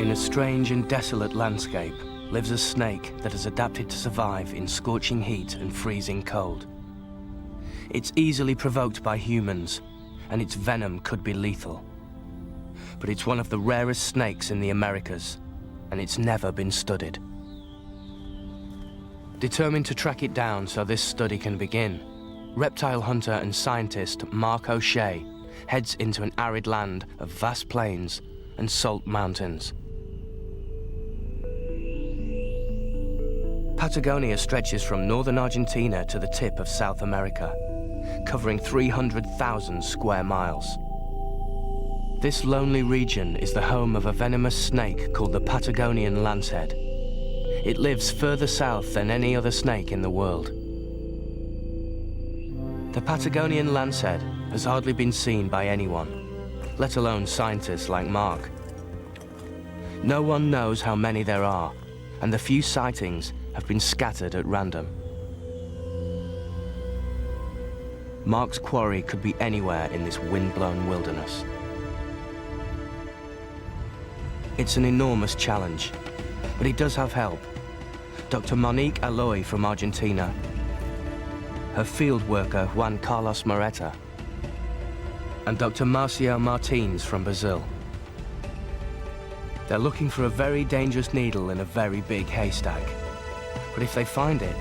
In a strange and desolate landscape lives a snake that has adapted to survive in scorching heat and freezing cold. It's easily provoked by humans, and its venom could be lethal. But it's one of the rarest snakes in the Americas, and it's never been studied. Determined to track it down so this study can begin, reptile hunter and scientist Mark O'Shea heads into an arid land of vast plains and salt mountains. Patagonia stretches from northern Argentina to the tip of South America, covering 300,000 square miles. This lonely region is the home of a venomous snake called the Patagonian Lancehead. It lives further south than any other snake in the world. The Patagonian Lancehead has hardly been seen by anyone, let alone scientists like Mark. No one knows how many there are, and the few sightings have been scattered at random. Mark's quarry could be anywhere in this wind-blown wilderness. It's an enormous challenge, but he does have help. Dr. Monique Aloy from Argentina, her field worker Juan Carlos Moreta, and Dr. Marcio Martins from Brazil. They're looking for a very dangerous needle in a very big haystack. But if they find it,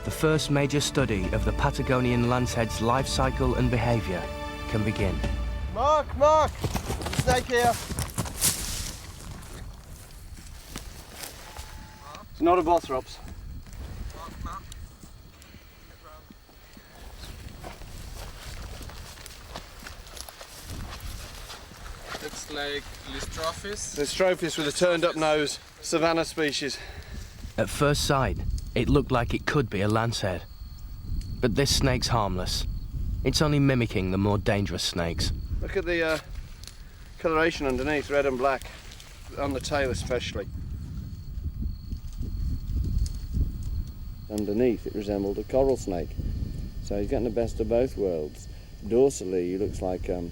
the first major study of the Patagonian lancehead's life cycle and behavior can begin. Mark! Snake here. It's not a Bothrops. Looks like Lystrophis. Lystrophis with a turned up nose, savanna species. At first sight, it looked like it could be a lancehead. But this snake's harmless. It's only mimicking the more dangerous snakes. Look at the coloration underneath, red and black, on the tail especially. Underneath it resembled a coral snake, so he's getting the best of both worlds. Dorsally he looks like a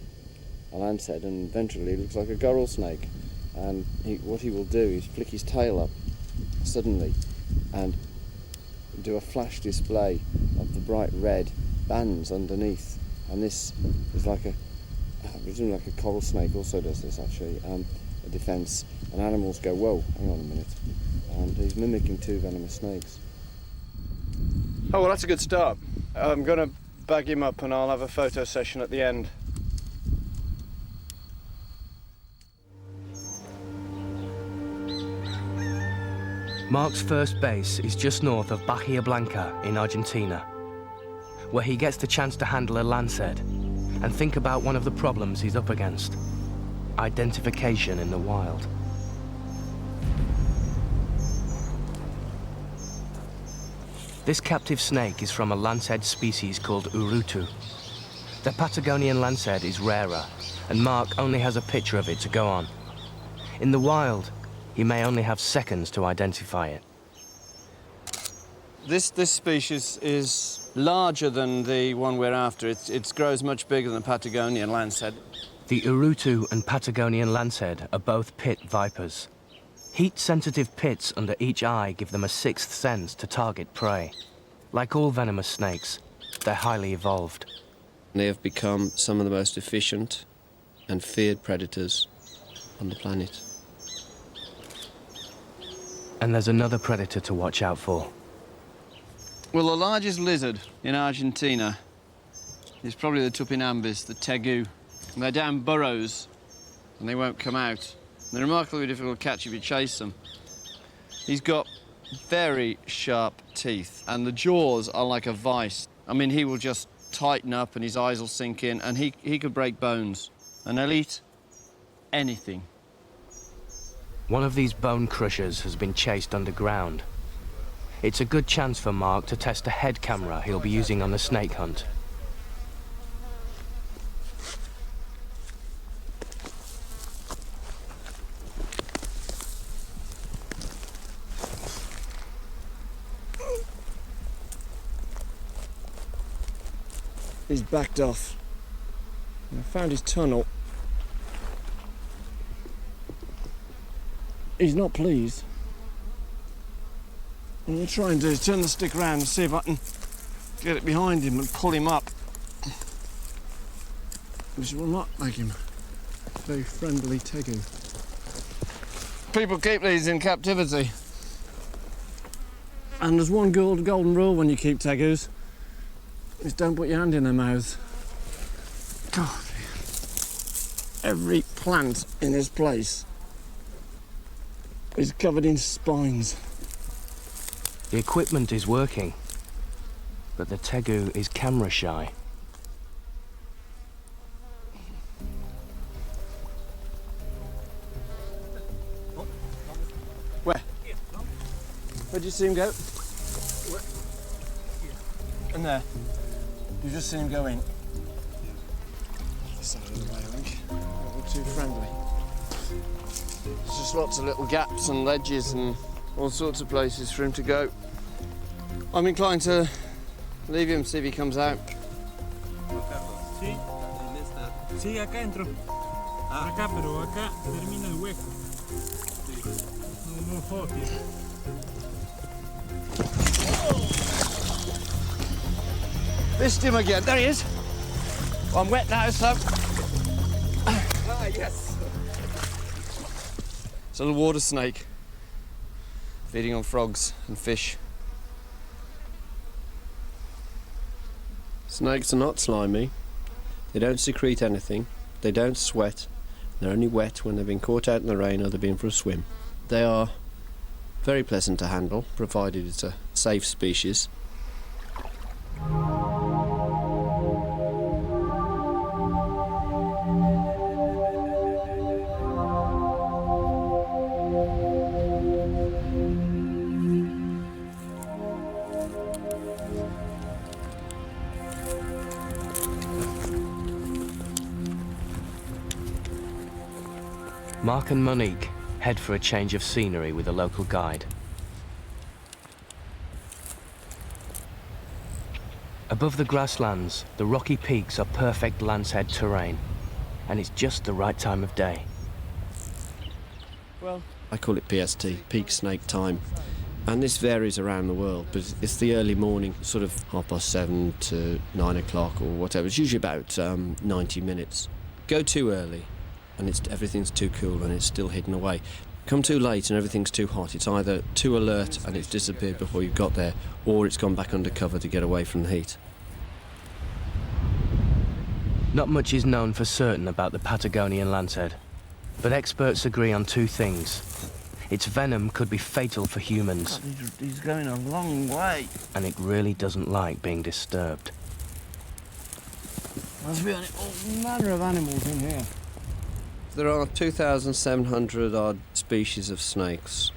lancehead, and ventrally he looks like a coral snake. And what he will do is flick his tail up suddenly and do a flash display of the bright red bands underneath, and this is like presumably like a coral snake also does this actually, a defence, and animals go, whoa, hang on a minute, and he's mimicking two venomous snakes. Oh well, that's a good start. I'm going to bag him up and I'll have a photo session at the end. Mark's first base is just north of Bahia Blanca in Argentina, where he gets the chance to handle a lancehead and think about one of the problems he's up against: identification in the wild. This captive snake is from a lancehead species called urutu. The Patagonian lancehead is rarer, and Mark only has a picture of it to go on. In the wild, he may only have seconds to identify it. This species is larger than the one we're after. It grows much bigger than the Patagonian lancehead. The urutu and Patagonian lancehead are both pit vipers. Heat-sensitive pits under each eye give them a sixth sense to target prey. Like all venomous snakes, they're highly evolved. They have become some of the most efficient and feared predators on the planet. And there's another predator to watch out for. Well, the largest lizard in Argentina is probably the Tupinambis, the Tegu. And they're down burrows, and they won't come out. They're remarkably difficult to catch if you chase them. He's got very sharp teeth, and the jaws are like a vice. I mean, he will just tighten up and his eyes will sink in, and he could break bones. And they'll eat anything. One of these bone crushers has been chased underground. It's a good chance for Mark to test a head camera he'll be using on the snake hunt. He's backed off. I found his tunnel. he's not pleased. What I'm trying to do is turn the stick around and see if I can get it behind him and pull him up, which will not make him a very friendly Tegu. People keep these in captivity. And there's one golden rule when you keep Tegus, is don't put your hand in their mouths. God, every plant in this place is covered in spines. The equipment is working, but the Tegu is camera shy. Where? Where'd you see him go? In there. You just see him go in. This side of the way, I think. Not look too friendly. There's just lots of little gaps and ledges and all sorts of places for him to go. I'm inclined to leave him, see if he comes out. Sí, sí, acá entro. Acá, pero acá termina el hueco. No joder. Missed him again. There he is. Well, I'm wet now, so. Ah, yes. It's a little water snake feeding on frogs and fish. Snakes are not slimy. They don't secrete anything. They don't sweat. They're only wet when they've been caught out in the rain or they've been for a swim. They are very pleasant to handle, provided it's a safe species. Mark and Monique head for a change of scenery with a local guide. Above the grasslands, the rocky peaks are perfect Lancehead terrain, and it's just the right time of day. Well, I call it PST, peak snake time. And this varies around the world, but it's the early morning, sort of 7:30 to 9 o'clock or whatever. It's usually about 90 minutes. Go too early and everything's too cool and it's still hidden away. Come too late and everything's too hot. It's either too alert and it's disappeared before you've got there, or it's gone back under cover to get away from the heat. Not much is known for certain about the Patagonian Lancehead, but experts agree on two things. Its venom could be fatal for humans, he's going a long way. and it really doesn't like being disturbed. Must be all manner of animals in here. There are 2,700 odd species of snakes,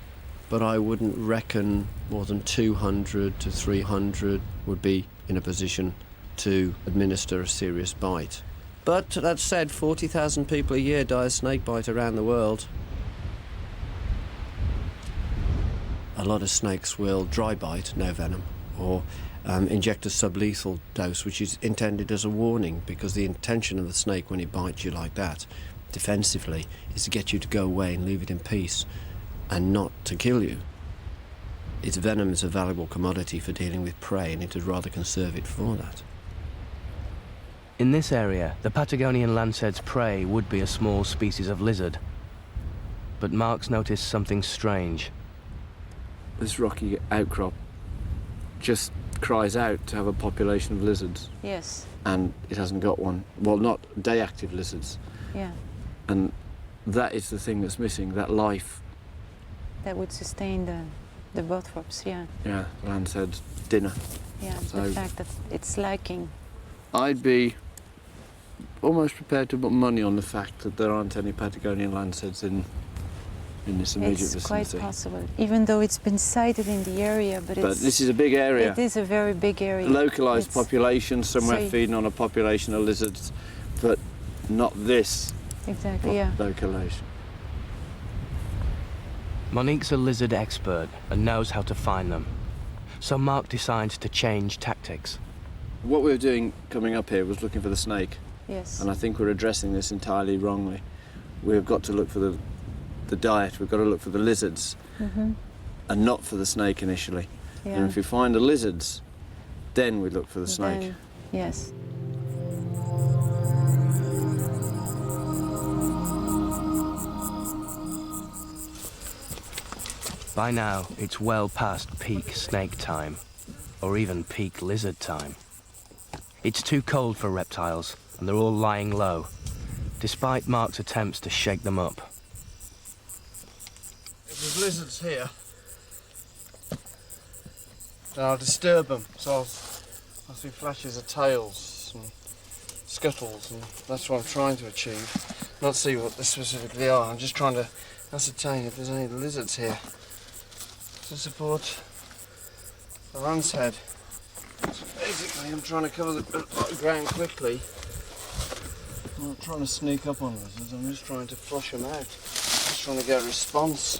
but I wouldn't reckon more than 200 to 300 would be in a position to administer a serious bite. But that said, 40,000 people a year die of snake bite around the world. A lot of snakes will dry bite, no venom, or inject a sublethal dose, which is intended as a warning, because the intention of the snake when it bites you like that, defensively, is to get you to go away and leave it in peace, and not to kill you. Its venom is a valuable commodity for dealing with prey, and it would rather conserve it for that. In this area, the Patagonian Lancehead's prey would be a small species of lizard. But Mark's noticed something strange. This rocky outcrop just cries out to have a population of lizards. Yes. And it hasn't got one. Well, not day-active lizards. Yeah. And that is the thing that's missing, that life. That would sustain the bothrops, yeah. Yeah, Lancehead dinner. Yeah, So- the fact that it's lacking. I'd be almost prepared to put money on the fact that there aren't any Patagonian Lanceheads in this immediate It's quite vicinity. possible, even though it's been sighted in the area, but But it's... this is a big area. It is a very big area. Localised It's- population, somewhere so- feeding on a population of lizards, but not this Exactly, yeah. localisation. Monique's a lizard expert and knows how to find them. So Mark decides to change tactics. What we were doing coming up here was looking for the snake, Yes. and I think we're addressing this entirely wrongly. We've got to look for the the diet, we've got to look for the lizards and not for the snake initially. Yeah. And if we find the lizards, then we look for the snake. Then, yes. By now, it's well past peak snake time, or even peak lizard time. It's too cold for reptiles, and they're all lying low, despite Mark's attempts to shake them up. If there's lizards here, then I'll disturb them, so I'll see flashes of tails and scuttles, and that's what I'm trying to achieve. Not see what they specifically are, I'm just trying to ascertain if there's any lizards here to support the Lancehead. So basically, I'm trying to cover the ground quickly. I'm not trying to sneak up on lizards, I'm just trying to flush them out. Just trying to get a response.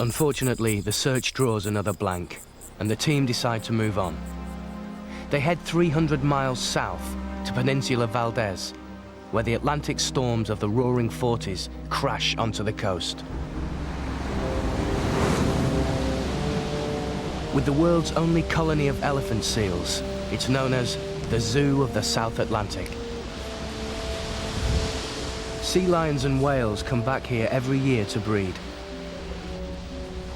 Unfortunately, the search draws another blank, and the team decide to move on. They head 300 miles south to Peninsula Valdez, where the Atlantic storms of the Roaring Forties crash onto the coast. With the world's only colony of elephant seals, it's known as the Zoo of the South Atlantic. Sea lions and whales come back here every year to breed.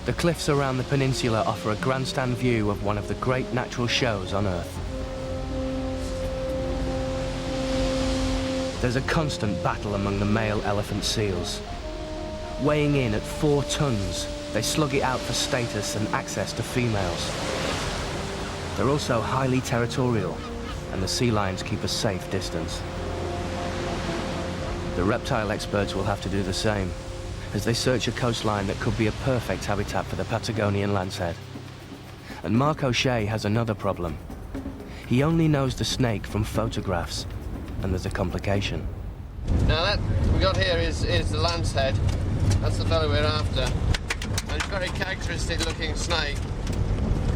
The cliffs around the peninsula offer a grandstand view of one of the great natural shows on Earth. There's a constant battle among the male elephant seals. Weighing in at 4 tons, they slug it out for status and access to females. They're also highly territorial, and the sea lions keep a safe distance. The reptile experts will have to do the same, as they search a coastline that could be a perfect habitat for the Patagonian lancehead. And Mark O'Shea has another problem. He only knows the snake from photographs, and there's a complication. Now that we got here is the Lancehead. That's the fellow we're after. And it's a very characteristic looking snake.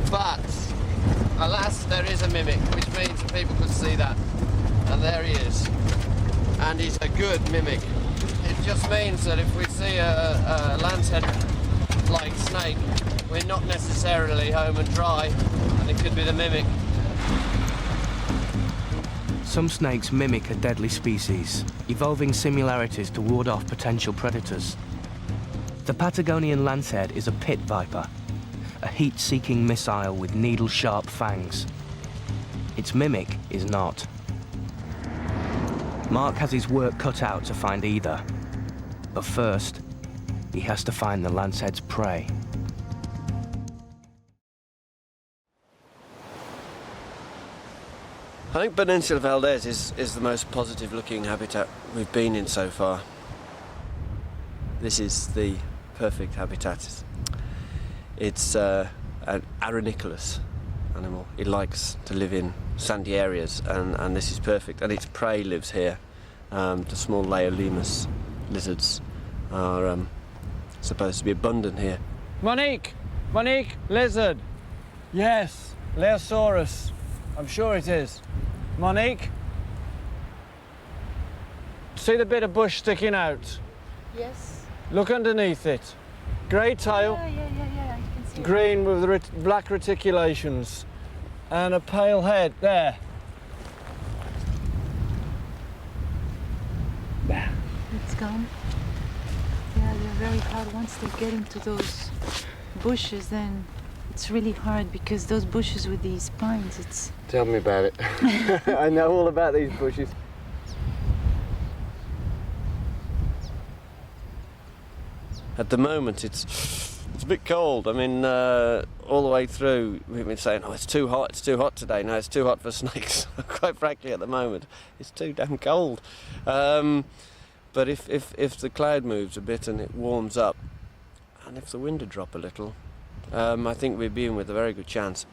But, alas, there is a mimic, which means people could see that. And there he is. And he's a good mimic. It just means that if we see a Lancehead-like snake, we're not necessarily home and dry, and it could be the mimic. Some snakes mimic a deadly species, evolving similarities to ward off potential predators. The Patagonian lancehead is a pit viper, a heat-seeking missile with needle-sharp fangs. Its mimic is not. Mark has his work cut out to find either. But first, he has to find the lancehead's prey. I think Peninsula Valdez is the most positive looking habitat we've been in so far. This is the perfect habitat. It's an arenicolous animal. It likes to live in sandy areas, and this is perfect. And its prey lives here. The small Elusive lizards are supposed to be abundant here. Monique, lizard. Yes, Leosaurus. I'm sure it is. Monique? See the bit of bush sticking out? Yes. Look underneath it. Grey tail, Yeah, I can see. green with the black reticulations, and a pale head there. It's gone. Yeah, they're very hard. Once they get into those bushes, then it's really hard because those bushes with these pines, it's... Tell me about it. I know all about these bushes. At the moment, it's a bit cold. I mean, all the way through, we've been saying, oh, it's too hot today. No, it's too hot for snakes. Quite frankly, at the moment, it's too damn cold. But if the cloud moves a bit and it warms up, and if the wind would drop a little, I think we'd be in with a very good chance.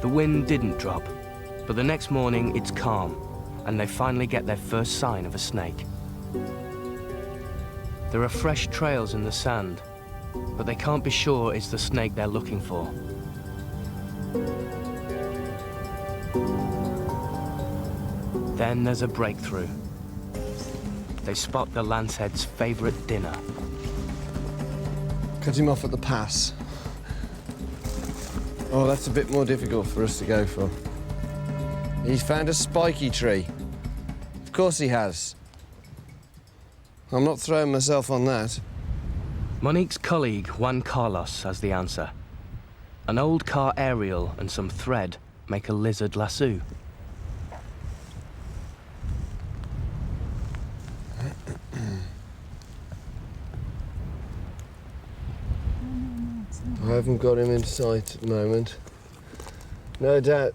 The wind didn't drop, but the next morning it's calm, and they finally get their first sign of a snake. There are fresh trails in the sand, but they can't be sure it's the snake they're looking for. Then there's a breakthrough. They spot the Lancehead's favourite dinner. Cut him off at the pass. Oh, that's a bit more difficult for us to go for. He's found a spiky tree. Of course he has. I'm not throwing myself on that. Monique's colleague, Juan Carlos, has the answer. An old car aerial and some thread make a lizard lasso. I haven't got him in sight at the moment. No doubt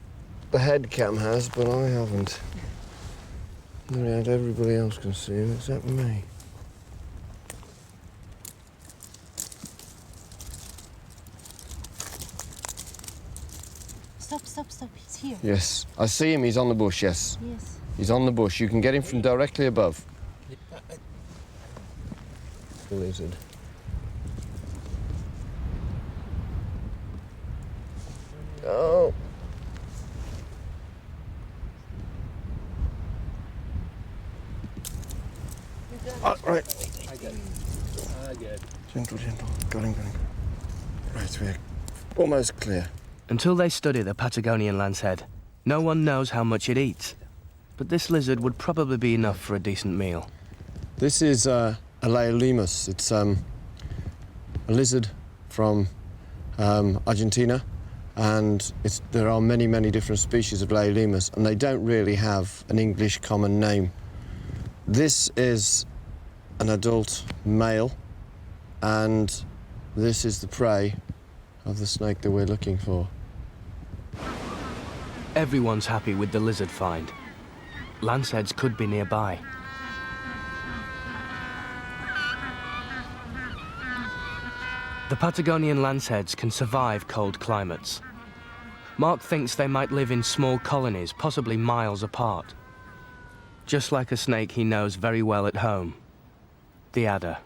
the head cam has, but I haven't. No doubt everybody else can see him except me. Stop, stop, stop. He's here. Yes, I see him. He's on the bush, yes. Yes. He's on the bush. You can get him from directly above. The lizard. Oh. Oh, right. I got it. I got it. Gentle, gentle. Got him, got him. Right, we're almost clear. Until they study the Patagonian lancehead, no one knows how much it eats. But this lizard would probably be enough for a decent meal. This is a Elusive. It's a lizard from Argentina, and there are many, many different species of Elusive, and they don't really have an English common name. This is an adult male, and this is the prey of the snake that we're looking for. Everyone's happy with the lizard find. Lanceheads could be nearby. The Patagonian lanceheads can survive cold climates. Mark thinks they might live in small colonies, possibly miles apart. Just like a snake he knows very well at home, the adder.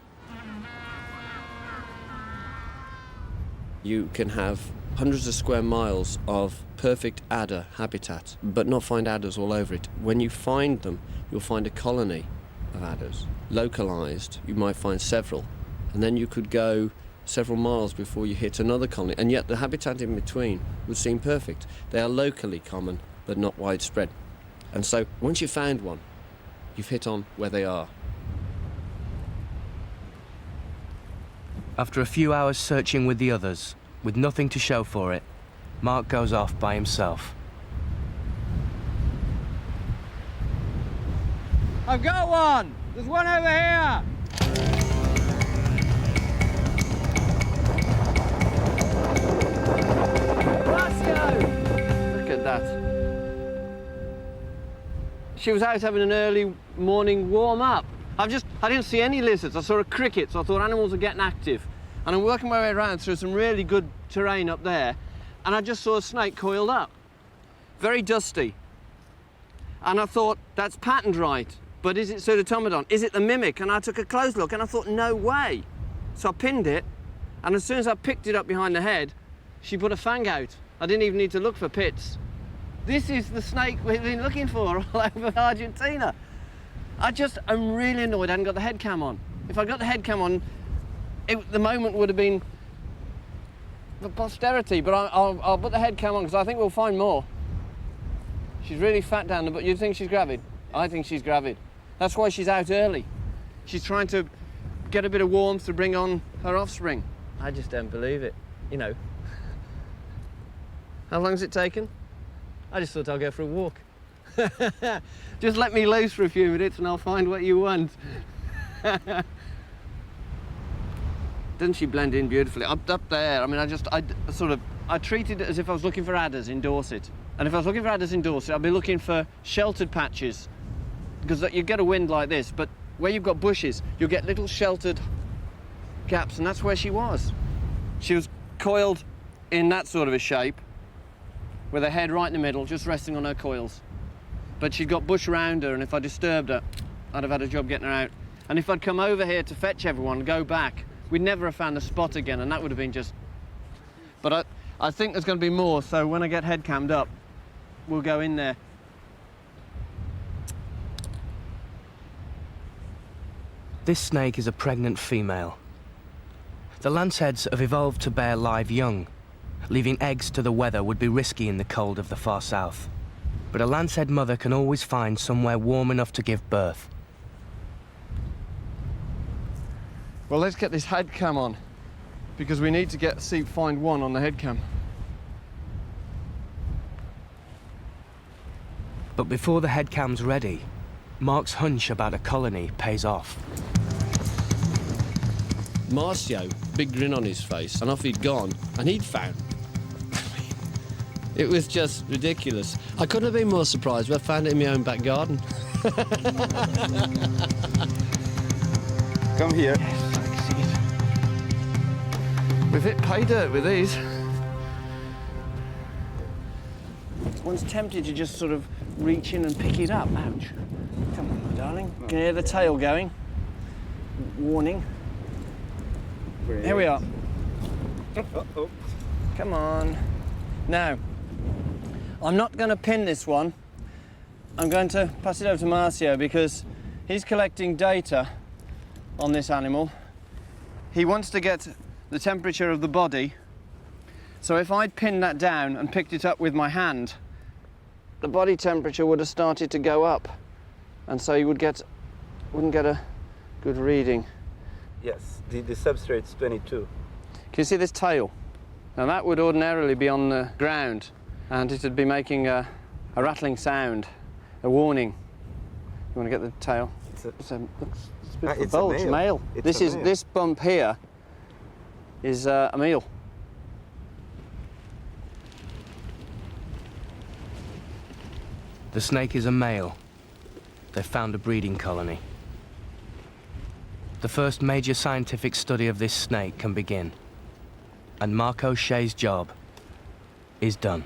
You can have hundreds of square miles of perfect adder habitat, but not find adders all over it. When you find them, you'll find a colony of adders. Localized, you might find several, and then you could go several miles before you hit another colony, and yet the habitat in between would seem perfect. They are locally common, but not widespread. And so, once you've found one, you've hit on where they are. After a few hours searching with the others, with nothing to show for it, Mark goes off by himself. I've got one! There's one over here! Let's go! Look at that. She was out having an early morning warm-up. I didn't see any lizards. I saw a cricket, so I thought animals were getting active. And I'm working my way around through some really good terrain up there, and I just saw a snake coiled up. Very dusty. And I thought, that's patterned right, but is it pseudotomodon? Is it the mimic? And I took a close look, and I thought, no way. So I pinned it, and as soon as I picked it up behind the head, she put a fang out. I didn't even need to look for pits. This is the snake we've been looking for all over Argentina. I'm really annoyed I hadn't got the head cam on. If I got the head cam on, the moment would have been for posterity, but I'll put the head cam on because I think we'll find more. She's really fat down there, but you think she's gravid? I think she's gravid. That's why she's out early. She's trying to get a bit of warmth to bring on her offspring. I just don't believe it, you know. How long's it taken? I just thought I'll go for a walk. Just let me loose for a few minutes and I'll find what you want. Doesn't she blend in beautifully? Up there, I mean, I treated it as if I was looking for adders in Dorset. And if I was looking for adders in Dorset, I'd be looking for sheltered patches. Because you get a wind like this, but where you've got bushes, you'll get little sheltered gaps, and that's where she was. She was coiled in that sort of a shape, with her head right in the middle, just resting on her coils. But she'd got bush around her, and if I disturbed her, I'd have had a job getting her out. And if I'd come over here to fetch everyone and go back, we'd never have found the spot again, and that would have been just... But I think there's going to be more, so when I get head cammed up, we'll go in there. This snake is a pregnant female. The lanceheads have evolved to bear live young. Leaving eggs to the weather would be risky in the cold of the far south. But a lancehead mother can always find somewhere warm enough to give birth. Well, let's get this head cam on, because we need to find one on the head cam. But before the head cam's ready, Mark's hunch about a colony pays off. Marcio, big grin on his face, and off he'd gone, and he'd found. It was just ridiculous. I couldn't have been more surprised if I found it in my own back garden. Come here. We've hit pay dirt with these. One's tempted to just sort of reach in and pick it up. Ouch. Come on, my darling. Can you hear the tail going? Warning. Here we are. Uh-oh. Come on. Now, I'm not going to pin this one. I'm going to pass it over to Marcio because he's collecting data on this animal. He wants to get the temperature of the body. So if I'd pinned that down and picked it up with my hand, the body temperature would have started to go up, and so you wouldn't get a good reading. Yes, the substrate's 22. Can you see this tail? Now that would ordinarily be on the ground, and it would be making a rattling sound, a warning. You want to get the tail? It's a bit of a bulge, male. This bump here is a male. The snake is a male. They've found a breeding colony. The first major scientific study of this snake can begin. And Mark O'Shea's job is done.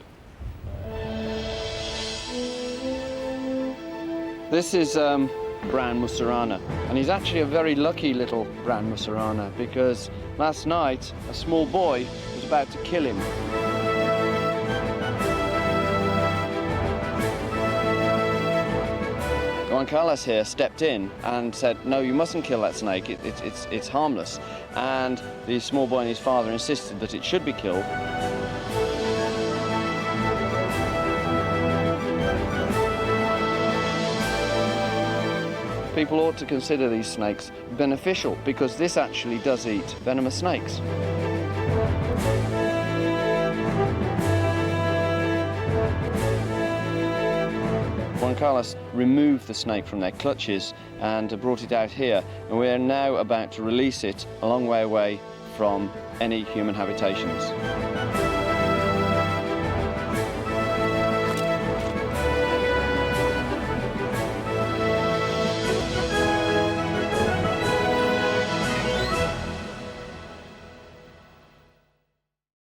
This is brown mussurana, and he's actually a very lucky little brown mussurana because last night a small boy was about to kill him. Juan Carlos here stepped in and said, no, you mustn't kill that snake, it's harmless. And the small boy and his father insisted that it should be killed. People ought to consider these snakes beneficial because this actually does eat venomous snakes. Juan Carlos removed the snake from their clutches and brought it out here, and we are now about to release it a long way away from any human habitations.